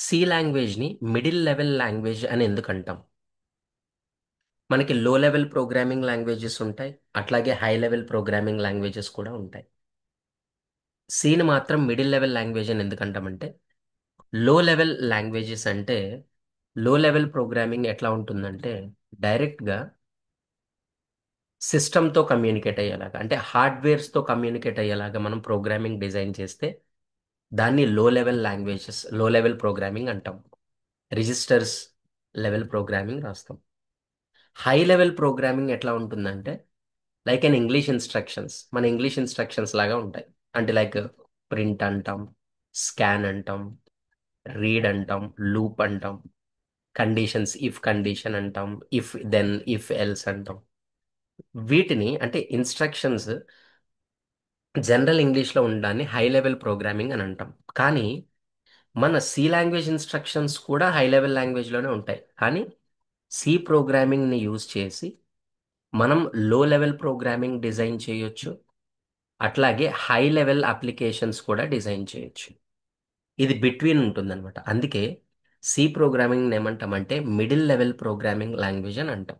C లాంగ్వేజ్‌ని middle level language అని ఎందుకంటాం? మనకి లో లెవెల్ ప్రోగ్రామింగ్ లాంగ్వేజెస్ ఉంటాయి. అట్లాగే హై లెవెల్ ప్రోగ్రామింగ్ లాంగ్వేజెస్ కూడా ఉంటాయి. సిని మాత్రం మిడిల్ లెవెల్ లాంగ్వేజ్ అని ఎందుకంటామంటే, లో లెవెల్ లాంగ్వేజెస్ అంటే, లో లెవెల్ ప్రోగ్రామింగ్ ఎట్లా ఉంటుందంటే, డైరెక్ట్‌గా సిస్టమ్‌తో కమ్యూనికేట్ అయ్యేలాగా, అంటే హార్డ్‌వేర్స్‌తో కమ్యూనికేట్ అయ్యేలాగా మనం ప్రోగ్రామింగ్ డిజైన్ చేస్తే, దాన్ని లో లెవెల్ ప్రోగ్రామింగ్ అంటాం. రిజిస్టర్స్ లెవెల్ ప్రోగ్రామింగ్ రాస్తాం. హై లెవెల్ ప్రోగ్రామింగ్ ఎట్లా ఉంటుందంటే, లైక్ ఎన్ ఇంగ్లీష్ ఇన్‌స్ట్రక్షన్స్. మన ఇంగ్లీష్ ఇన్‌స్ట్రక్షన్స్ లాగా ఉంటాయి. అంటే లైక్ ప్రింట్ అంటాం, స్కాన్ అంటాం, రీడ్ అంటాం, లూప్ అంటాం, కండిషన్స్ ఇఫ్ కండిషన్ అంటాం, ఇఫ్ దెన్, ఇఫ్ ఎల్స్ అంటాం. వీటిని అంటే ఇన్‌స్ట్రక్షన్స్ జనరల్ ఇంగ్లీష్‌లో ఉండడాన్ని హై లెవెల్ ప్రోగ్రామింగ్ అని అంటాం. కానీ మన సి లాంగ్వేజ్ ఇన్‌స్ట్రక్షన్స్ కూడా హై లెవెల్ లాంగ్వేజ్‌లోనే ఉంటాయి. కానీ సి ప్రోగ్రామింగ్‌ని యూజ్ చేసి మనం లో లెవెల్ ప్రోగ్రామింగ్ డిజైన్ చేయొచ్చు. అట్లాగే హై లెవెల్ అప్లికేషన్స్ కూడా డిజైన్ చేయొచ్చు. ఇది బిట్వీన్ ఉంటుందన్నమాట. అందుకే సి ప్రోగ్రామింగ్‌ని ఏమంటామంటే మిడిల్ లెవెల్ ప్రోగ్రామింగ్ లాంగ్వేజ్ అని అంటాం.